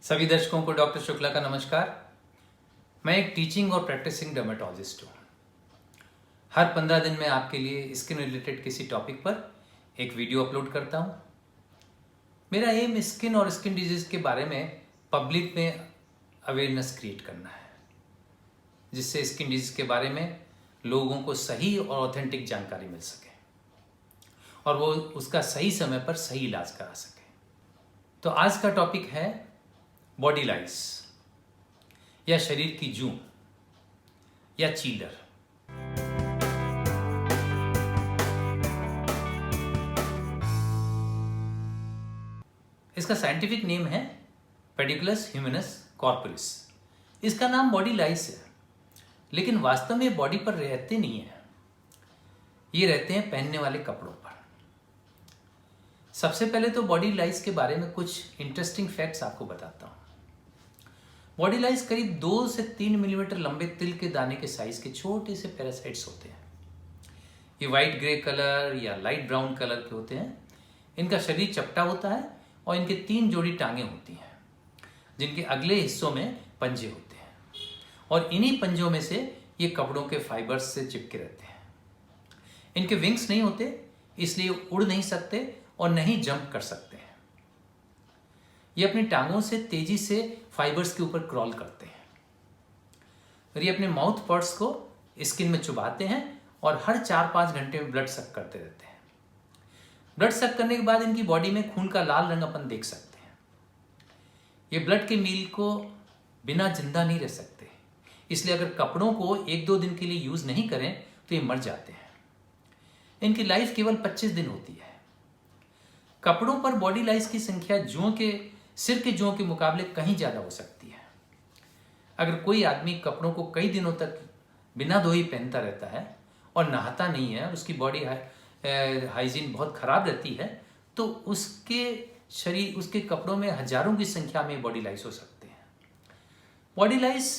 सभी दर्शकों को डॉक्टर शुक्ला का नमस्कार। मैं एक टीचिंग और प्रैक्टिसिंग डर्मेटोलॉजिस्ट हूँ। हर 15 दिन में आपके लिए स्किन रिलेटेड किसी टॉपिक पर एक वीडियो अपलोड करता हूँ। मेरा एम स्किन और स्किन डिजीज़ के बारे में पब्लिक में अवेयरनेस क्रिएट करना है, जिससे स्किन डिजीज़ के बारे में लोगों को सही और ऑथेंटिक जानकारी मिल सके और वो उसका सही समय पर सही इलाज करा सके। तो आज का टॉपिक है बॉडी लाइस या शरीर की जूं या चीलर। इसका साइंटिफिक नेम है पेडिकुलस ह्यूमनस कॉर्पोरिस। इसका नाम बॉडी लाइस है, लेकिन वास्तव में बॉडी पर रहते नहीं है, ये रहते हैं पहनने वाले कपड़ों पर। सबसे पहले तो बॉडी लाइस के बारे में कुछ इंटरेस्टिंग फैक्ट्स आपको बताता हूँ। बॉडी लाइस करीब 2 से 3 मिलीमीटर लंबे तिल के दाने के साइज के छोटे से पैरासाइट्स होते हैं। ये वाइट ग्रे कलर या लाइट ब्राउन कलर के होते हैं। इनका शरीर चपटा होता है और इनके 3 जोड़ी टांगें होती हैं, जिनके अगले हिस्सों में पंजे होते हैं, और इन्हीं पंजों में से ये कपड़ों के फाइबर्स से चिपके रहते हैं। इनके विंग्स नहीं होते, इसलिए उड़ नहीं सकते और नहीं जंप कर सकते हैं। ये अपनी टांगों से तेजी से फाइबर्स के ऊपर क्रॉल करते हैं और ये अपने माउथ पार्ट्स को स्किन में चुभाते हैं और हर 4-5 घंटे में ब्लड सक करते रहते हैं। ब्लड सक करने के बाद इनकी बॉडी में खून का लाल रंग अपन देख सकते हैं। ये ब्लड के मील को बिना जिंदा नहीं रह सकते, इसलिए अगर कपड़ों को 1-2 दिन के लिए यूज नहीं करें तो ये मर जाते हैं। इनकी लाइफ केवल 25 दिन होती है। कपड़ों पर बॉडी लाइस की संख्या सिर के जुओं के मुकाबले कहीं ज्यादा हो सकती है। अगर कोई आदमी कपड़ों को कई दिनों तक बिना धोए पहनता रहता है और नहाता नहीं है, उसकी बॉडी हाइजीन बहुत खराब रहती है, तो उसके कपड़ों में हजारों की संख्या में बॉडी लाइस हो सकते हैं। बॉडी लाइस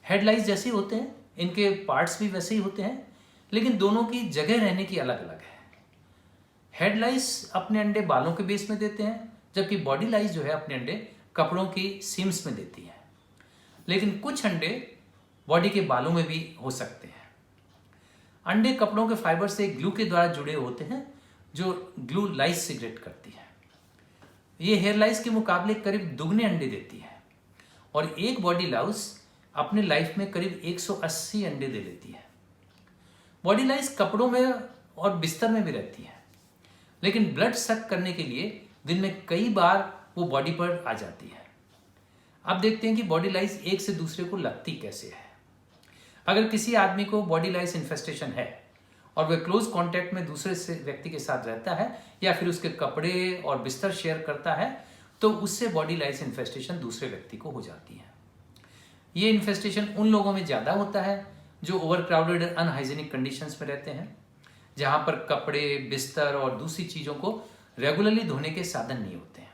हेड लाइस जैसे होते हैं, इनके पार्ट्स भी वैसे ही होते हैं, लेकिन दोनों की जगह रहने की अलग अलग है। हेड लाइस अपने अंडे बालों के बेस में देते हैं, जबकि बॉडी लाइस जो है अपने अंडे कपड़ों की सीम्स में देती है। लेकिन कुछ अंडे बॉडी के बालों में भी हो सकते हैं। अंडे कपड़ों के फाइबर से ग्लू के द्वारा जुड़े होते हैं, जो ग्लू लाइस सीक्रेट करती है। ये हेयर लाइस के मुकाबले करीब दुगने अंडे देती है और एक बॉडी लाइस अपने लाइफ में करीब 180 अंडे दे लेती है। बॉडी लाइस कपड़ों में और बिस्तर में भी रहती है, लेकिन ब्लड सक करने के लिए दिन में कई बार वो बॉडी पर आ जाती है। अब देखते हैं कि बॉडी लाइस एक से दूसरे को लगती कैसे है। अगर किसी आदमी को बॉडी लाइस इन्फेस्टेशन है और वह क्लोज कांटेक्ट में दूसरे व्यक्ति के साथ रहता है या फिर उसके कपड़े और बिस्तर शेयर करता है, तो उससे बॉडी लाइस इन्फेस्टेशन दूसरे व्यक्ति को हो जाती है। ये इन्फेस्टेशन उन लोगों में ज़्यादा होता है जो ओवर क्राउडेड अनहाइजीनिक कंडीशंस में रहते हैं, जहाँ पर कपड़े, बिस्तर और दूसरी चीज़ों को रेगुलरली धोने के साधन नहीं होते हैं।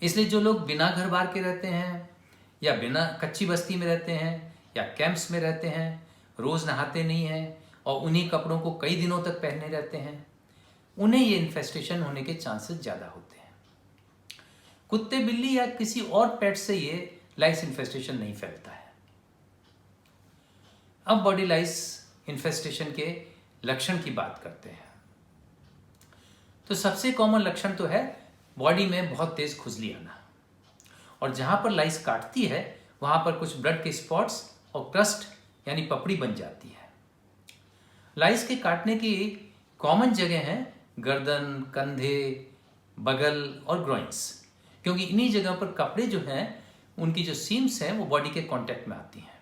इसलिए जो लोग बिना घर बार के रहते हैं या बिना कच्ची बस्ती में रहते हैं या कैंप्स में रहते हैं, रोज नहाते नहीं हैं और उन्हीं कपड़ों को कई दिनों तक पहने रहते हैं, उन्हें ये इन्फेस्टेशन होने के चांसेस ज़्यादा होते हैं। कुत्ते, बिल्ली या किसी और पेट से ये लाइस इन्फेस्टेशन नहीं फैलता है। अब बॉडी लाइस इन्फेस्टेशन के लक्षण की बात करते हैं। तो सबसे कॉमन लक्षण तो है बॉडी में बहुत तेज खुजली आना, और जहां पर लाइस काटती है वहां पर कुछ ब्लड के स्पॉट्स और क्रस्ट यानी पपड़ी बन जाती है। लाइस के काटने की कॉमन जगह हैं गर्दन, कंधे, बगल और ग्रोइंस, क्योंकि इन्हीं जगह पर कपड़े जो हैं उनकी जो सीम्स हैं वो बॉडी के कांटेक्ट में आती हैं।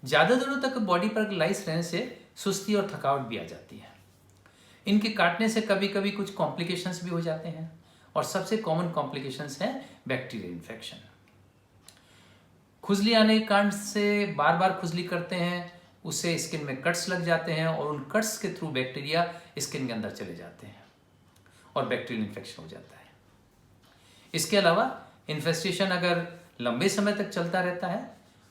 ज्यादा दिनों तक बॉडी पर लाइस रहने से सुस्ती और थकावट भी आ जाती है। इनके काटने से कभी कभी कुछ कॉम्प्लिकेशंस भी हो जाते हैं, और सबसे कॉमन कॉम्प्लिकेशंस हैं बैक्टीरियल इन्फेक्शन। खुजली आने के कारण से बार बार खुजली करते हैं, उससे स्किन में कट्स लग जाते हैं और उन कट्स के थ्रू बैक्टीरिया स्किन के अंदर चले जाते हैं और बैक्टीरियल इन्फेक्शन हो जाता है। इसके अलावा इन्फेस्टेशन अगर लंबे समय तक चलता रहता है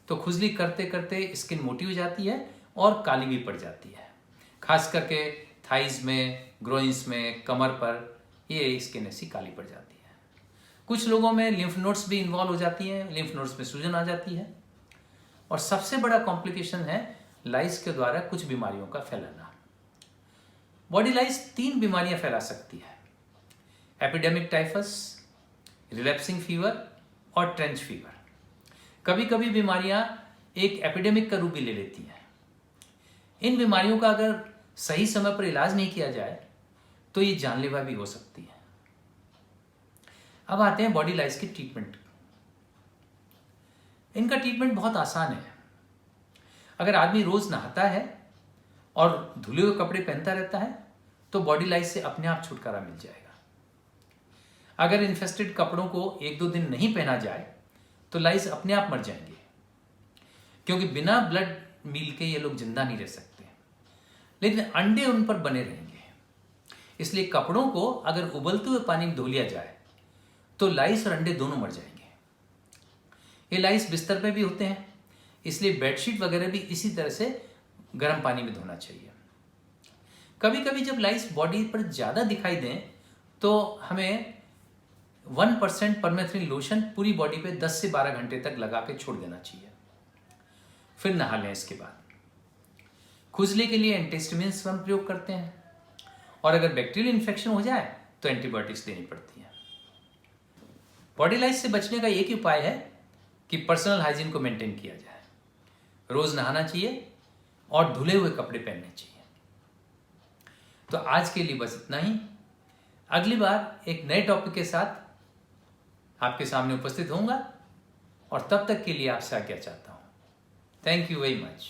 तो खुजली करते करते स्किन मोटी हो जाती है और काली भी पड़ जाती है, खास करके थाइज में, ग्रोइंस में, कमर पर ये स्किन ऐसी काली पड़ जाती है। कुछ लोगों में लिम्फ नोड्स भी इन्वॉल्व हो जाती हैं, लिम्फ नोड्स में सूजन आ जाती है। और सबसे बड़ा कॉम्प्लिकेशन है लाइस के द्वारा कुछ बीमारियों का फैलाना। बॉडी लाइस 3 बीमारियां फैला सकती है, एपिडेमिक टाइफस, रिलैप्सिंग फीवर और ट्रेंच फीवर। कभी कभी बीमारियां एक एपिडेमिक का रूप भी ले लेती हैं। इन बीमारियों का अगर सही समय पर इलाज नहीं किया जाए तो ये जानलेवा भी हो सकती है। अब आते हैं बॉडी लाइस के ट्रीटमेंट। इनका ट्रीटमेंट बहुत आसान है। अगर आदमी रोज नहाता है और धुले हुए कपड़े पहनता रहता है तो बॉडी लाइस से अपने आप छुटकारा मिल जाएगा। अगर इन्फेस्टेड कपड़ों को 1-2 दिन नहीं पहना जाए तो लाइस अपने आप मर जाएंगे, क्योंकि बिना ब्लड मील के ये लोग जिंदा नहीं रह सकते, लेकिन अंडे उन पर बने रहेंगे। इसलिए कपड़ों को अगर उबलते हुए पानी में धो लिया जाए तो लाइस और अंडे दोनों मर जाएंगे। ये लाइस बिस्तर पे भी होते हैं, इसलिए बेडशीट वगैरह भी इसी तरह से गर्म पानी में धोना चाहिए। कभी कभी जब लाइस बॉडी पर ज़्यादा दिखाई दें तो हमें 1% परमेथ्रिन लोशन पूरी बॉडी पे 10 से 12 घंटे तक लगा के छोड़ देना चाहिए, फिर नहा लें। इसके बाद खुजली के लिए एंटीहिस्टामिन्स हम प्रयोग करते हैं, और अगर बैक्टीरियल इन्फेक्शन हो जाए तो एंटीबायोटिक्स देनी पड़ती है। बॉडी लाइस से बचने का एक ही उपाय है कि पर्सनल हाइजीन को मेंटेन किया जाए। रोज नहाना चाहिए और धुले हुए कपड़े पहनने चाहिए। तो आज के लिए बस इतना ही। अगली बार एक नए टॉपिक के साथ आपके सामने उपस्थित होऊंगा, और तब तक के लिए आपसे आज्ञा चाहता हूं। Thank you very much.